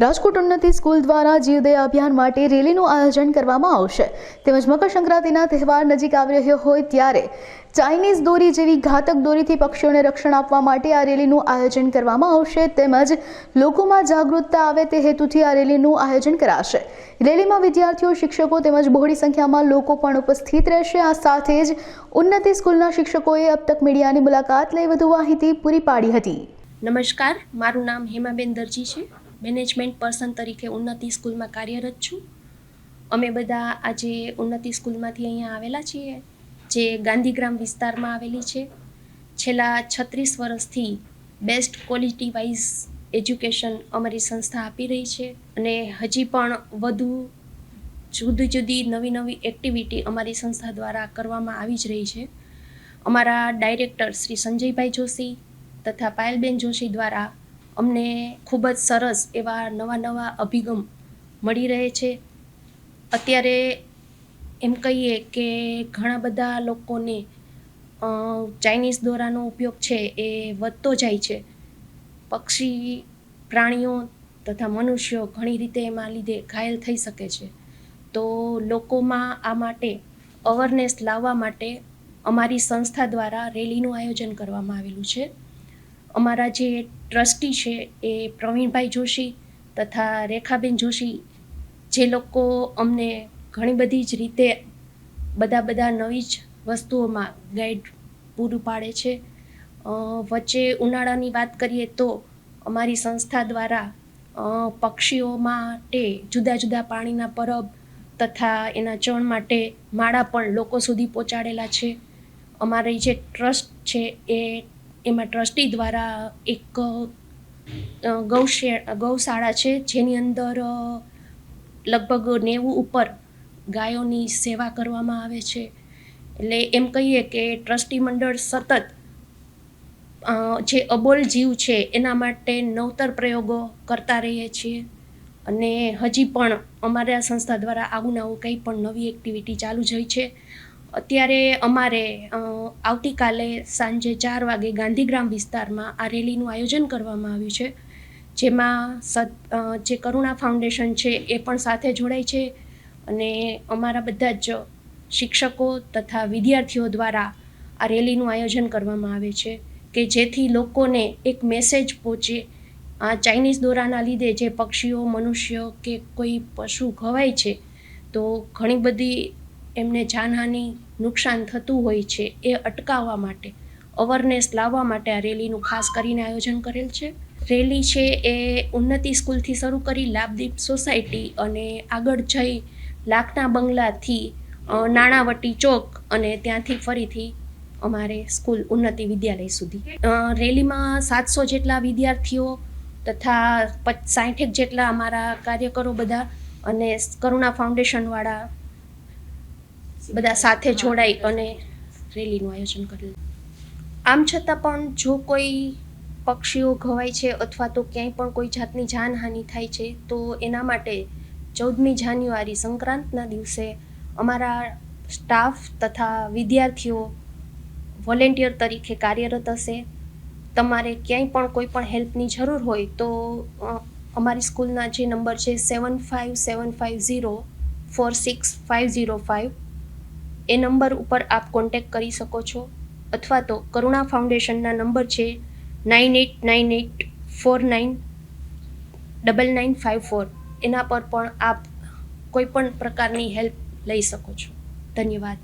રાજકોટ ઉન્નતિ સ્કૂલ દ્વારા જીવદયા અભિયાન માટે રેલીનું આયોજન કરવામાં આવશે તેમજ મકર સંક્રાંતિના તહેવાર નજીક આવી રહ્યો હોય ત્યારે ચાઇનીઝ દોરી જેવી ઘાતક દોરીથી પક્ષીઓને રક્ષણ આપવા માટે આ રેલીનું આયોજન કરવામાં આવશે તેમજ લોકોમાં જાગૃતતા આવે તે હેતુથી આ રેલીનું આયોજન કરાશે। રેલીમાં વિદ્યાર્થીઓ, શિક્ષકો તેમજ બહોળી સંખ્યામાં લોકો પણ ઉપસ્થિત રહેશે। આ સાથે જ ઉન્નતિ સ્કૂલના શિક્ષકોએ અબ તક મીડિયાની મુલાકાત લઈ વધુ માહિતી પૂરી પાડી હતી। નમસ્કાર, મારું નામ હેમાબેન દરજી છે। મેનેજમેન્ટ પર્સન તરીકે ઉન્નતિ સ્કૂલમાં કાર્યરત છું। અમે બધા આજે ઉન્નતિ સ્કૂલમાંથી અહીંયા આવેલા છીએ, જે ગાંધીગ્રામ વિસ્તારમાં આવેલી છે। છેલ્લા 36 વર્ષથી બેસ્ટ ક્વોલિટી વાઇઝ એજ્યુકેશન અમારી સંસ્થા આપી રહી છે અને હજી પણ વધુ જુદી નવી એક્ટિવિટી અમારી સંસ્થા દ્વારા કરવામાં આવી જ રહી છે। અમારા ડાયરેક્ટર શ્રી સંજયભાઈ જોશી તથા પાયલબેન જોશી દ્વારા અમને ખૂબ જ સરસ એવા નવા અભિગમ મળી રહે છે। અત્યારે એમ કહીએ કે ઘણા બધા લોકોને ચાઇનીઝ દોરાનો ઉપયોગ છે એ વધતો જાય છે। પક્ષી, પ્રાણીઓ તથા મનુષ્યો ઘણી રીતે એમાં લીધે ઘાયલ થઈ શકે છે। તો લોકોમાં આ માટે અવેરનેસ લાવવા માટે અમારી સંસ્થા દ્વારા રેલીનું આયોજન કરવામાં આવેલું છે। અમારા જે ટ્રસ્ટી છે એ પ્રવીણભાઈ જોશી તથા રેખાબેન જોશી, જે લોકો અમને ઘણી બધી જ રીતે બધા નવી જ વસ્તુઓમાં ગાઈડ પૂરું પાડે છે। વચ્ચે ઉનાળાની વાત કરીએ તો અમારી સંસ્થા દ્વારા પક્ષીઓ માટે જુદા પાણીના પરબ તથા એના ચણ માટે માળા પણ લોકો સુધી પહોંચાડેલા છે। અમારી જે ટ્રસ્ટ છે એમાં ટ્રસ્ટી દ્વારા એક ગૌશાળા છે, જેની અંદર લગભગ 90 ઉપર ગાયોની સેવા કરવામાં આવે છે। એટલે એમ કહીએ કે ટ્રસ્ટી મંડળ સતત જે અબોલ જીવ છે એના માટે નવતર પ્રયોગો કરતા રહીએ છીએ અને હજી પણ અમારા સંસ્થા દ્વારા આવું કંઈ પણ નવી એક્ટિવિટી ચાલુ જ હોય છે। અત્યારે અમારે આવતીકાલે સાંજે 4 વાગે ગાંધીગ્રામ વિસ્તારમાં આ રેલીનું આયોજન કરવામાં આવ્યું છે, જેમાં જે કરુણા ફાઉન્ડેશન છે એ પણ સાથે જોડાય છે અને અમારા બધા જ શિક્ષકો તથા વિદ્યાર્થીઓ દ્વારા આ રેલીનું આયોજન કરવામાં આવે છે કે જેથી લોકોને એક મેસેજ પહોંચે। આ ચાઇનીઝ દોરાના લીધે જે પક્ષીઓ, મનુષ્યો કે કોઈ પશુ ઘવાય છે તો ઘણી બધી એમને જાનહાનિ, નુકસાન થતું હોય છે, એ અટકાવવા માટે અવેરનેસ લાવવા માટે આ રેલીનું ખાસ કરીને આયોજન કરેલ છે। રેલી છે એ ઉન્નતિ સ્કૂલથી શરૂ કરી લાભદીપ સોસાયટી અને આગળ જઈ લાખના બંગલાથી નાણાવટી ચોક અને ત્યાંથી ફરીથી અમારે સ્કૂલ ઉન્નતિ વિદ્યાલય સુધી। રેલીમાં 700 જેટલા વિદ્યાર્થીઓ તથા 60 જેટલા અમારા કાર્યકરો બધા અને કરુણા ફાઉન્ડેશનવાળા બધા સાથે જોડાઈ અને રેલીનું આયોજન કરેલું। આમ છતાં પણ જો કોઈ પક્ષીઓ ઘવાય છે અથવા તો ક્યાંય પણ કોઈ જાતની જાનહાનિ થાય છે તો એના માટે 14મી જાન્યુઆરી સંક્રાંતના દિવસે અમારા સ્ટાફ તથા વિદ્યાર્થીઓ વોલેન્ટિયર તરીકે કાર્યરત હશે। તમારે ક્યાંય પણ કોઈ પણ હેલ્પની જરૂર હોય તો અમારી સ્કૂલના જે નંબર છે 7575046505 એ નંબર ઉપર આપ કોન્ટેક્ટ કરી શકો છો અથવા તો કરુણા ફાઉન્ડેશનના નંબર છે 9898499954 એના પર પણ આપ કોઈ પણ પ્રકારની હેલ્પ લઈ શકો છો। ધન્યવાદ।